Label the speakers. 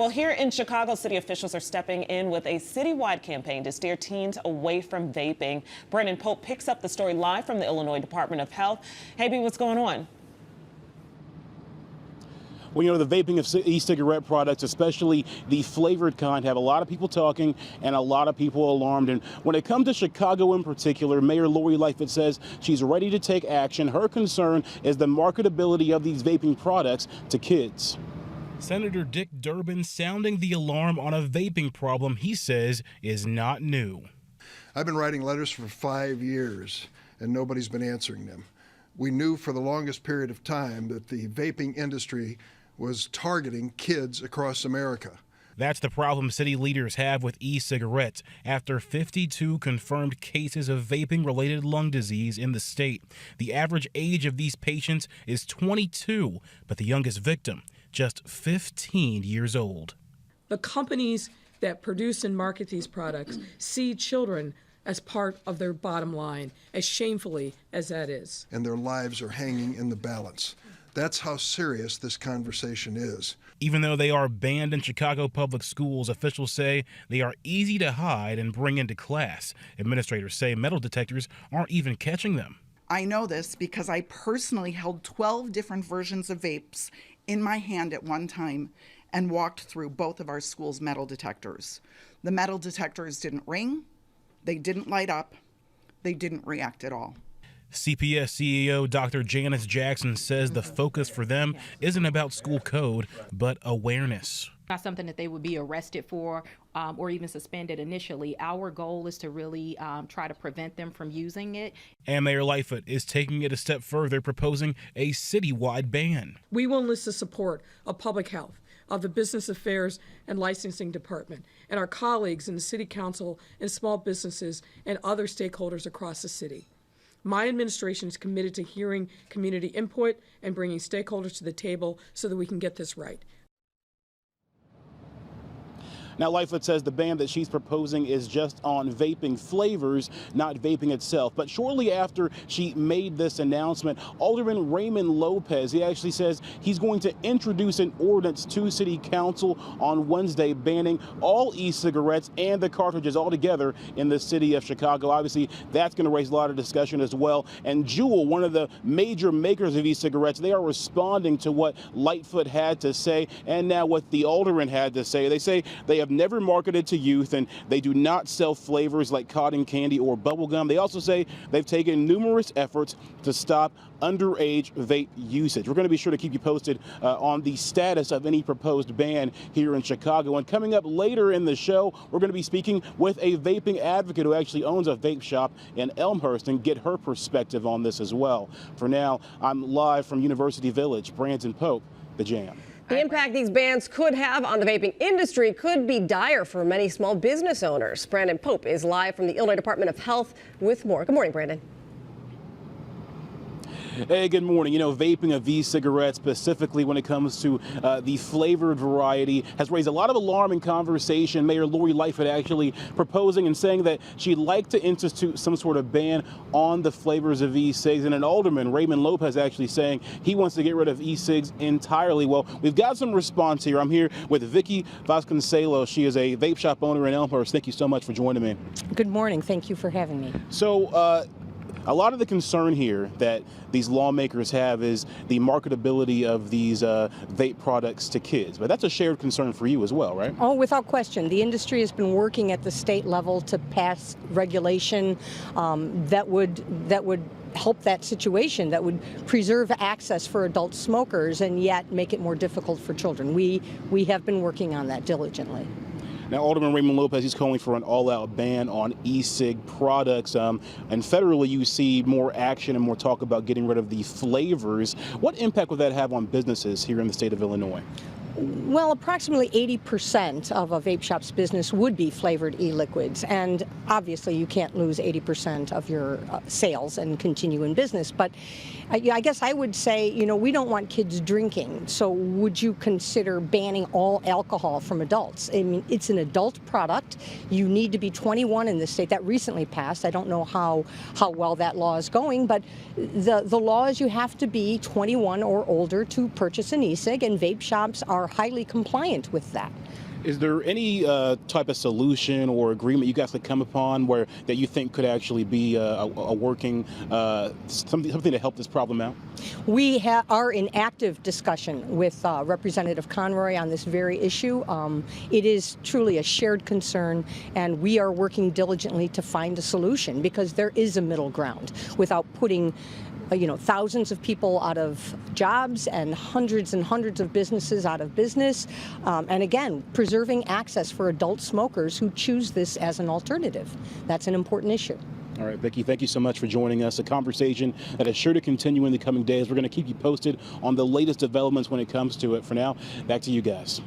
Speaker 1: Well, here in Chicago, city officials are stepping in with a citywide campaign to steer teens away from vaping. Brendan Pope picks up the story live from the Illinois Department of Health. Hey, B, what's going on?
Speaker 2: Well, you know, the vaping of e-cigarette products, especially the flavored kind, have a lot of people talking and a lot of people alarmed. And when it comes to Chicago in particular, Mayor Lori Lightfoot says she's ready to take action. Her concern is the marketability of these vaping products to kids.
Speaker 3: Senator Dick Durbin sounding the alarm on a vaping problem he says is not new.
Speaker 4: I've been writing letters for 5 years and nobody's been answering them. We knew for the longest period of time that the vaping industry was targeting kids across America.
Speaker 3: That's the problem city leaders have with e-cigarettes after 52 confirmed cases of vaping-related lung disease in the state. The average age of these patients is 22, but the youngest victim, just 15 years old.
Speaker 5: The companies that produce and market these products see children as part of their bottom line, as shamefully as that is.
Speaker 4: And their lives are hanging in the balance. That's how serious this conversation is.
Speaker 3: Even though they are banned in Chicago public schools, officials say they are easy to hide and bring into class. Administrators say metal detectors aren't even catching them.
Speaker 6: I know this because I personally held 12 different versions of vapes in my hand at one time and walked through both of our school's metal detectors. The metal detectors didn't ring, they didn't light up, they didn't react at all.
Speaker 3: CPS CEO Dr. Janice Jackson says the focus for them isn't about school code, but awareness.
Speaker 7: Not something that they would be arrested for or even suspended initially. Our goal is to really try to prevent them from using it.
Speaker 3: And Mayor Lightfoot is taking it a step further, proposing a citywide ban.
Speaker 5: We will enlist the support of public health, of the Business Affairs and Licensing Department, and our colleagues in the City Council and small businesses and other stakeholders across the city. My administration is committed to hearing community input and bringing stakeholders to the table so that we can get this right.
Speaker 2: Now, Lightfoot says the ban that she's proposing is just on vaping flavors, not vaping itself. But shortly after she made this announcement, Alderman Raymond Lopez, he actually says he's going to introduce an ordinance to City Council on Wednesday banning all e-cigarettes and the cartridges altogether in the city of Chicago. Obviously, that's going to raise a lot of discussion as well. And Juul, one of the major makers of e-cigarettes, they are responding to what Lightfoot had to say and now what the alderman had to say. They say they have never marketed to youth and they do not sell flavors like cotton candy or bubble gum. They also say they've taken numerous efforts to stop underage vape usage. We're going to be sure to keep you posted on the status of any proposed ban here in Chicago. And coming up later in the show, we're going to be speaking with a vaping advocate who actually owns a vape shop in Elmhurst and get her perspective on this as well. For now, I'm live from University Village. Brandon Pope, The Jam.
Speaker 8: The impact these bans could have on the vaping industry could be dire for many small business owners. Brandon Pope is live from the Illinois Department of Health with more. Good morning, Brandon.
Speaker 2: Hey, good morning. You know, vaping of e-cigarettes, specifically when it comes to the flavored variety, has raised a lot of alarm and conversation. Mayor Lori Lightfoot actually proposing and saying that she'd like to institute some sort of ban on the flavors of e-cigs. And an alderman, Raymond Lopez, actually saying he wants to get rid of e-cigs entirely. Well, we've got some response here. I'm here with Vicky Vasconcelos. She is a vape shop owner in Elmhurst. Thank you so much for joining me.
Speaker 9: Good morning. Thank you for having me.
Speaker 2: So, a lot of the concern here that these lawmakers have is the marketability of these vape products to kids. But that's a shared concern for you as well, right?
Speaker 9: Oh, without question. The industry has been working at the state level to pass regulation that would help that situation, that would preserve access for adult smokers and yet make it more difficult for children. We have been working on that diligently.
Speaker 2: Now, Alderman Raymond Lopez, he's calling for an all-out ban on e-cig products. And federally, you see more action and more talk about getting rid of the flavors. What impact would that have on businesses here in the state of Illinois?
Speaker 9: Well, approximately 80% of a vape shop's business would be flavored e-liquids, and obviously you can't lose 80% of your sales and continue in business. But I guess I would say, you know, we don't want kids drinking, so would you consider banning all alcohol from adults? I mean, it's an adult product. You need to be 21 in the state. That recently passed. I don't know how well that law is going, but the law is you have to be 21 or older to purchase an e-cig, and vape shops are highly compliant with that.
Speaker 2: Is there any type of solution or agreement you guys could come upon where that you think could actually be a working something to help this problem out?
Speaker 9: We are in active discussion with Representative Conroy on this very issue. It is truly a shared concern, and we are working diligently to find a solution because there is a middle ground without putting thousands of people out of jobs and hundreds of businesses out of business. And again, preserving access for adult smokers who choose this as an alternative. That's an important issue.
Speaker 2: All right, Vicki, thank you so much for joining us. A conversation that is sure to continue in the coming days. We're going to keep you posted on the latest developments when it comes to it. For now, back to you guys.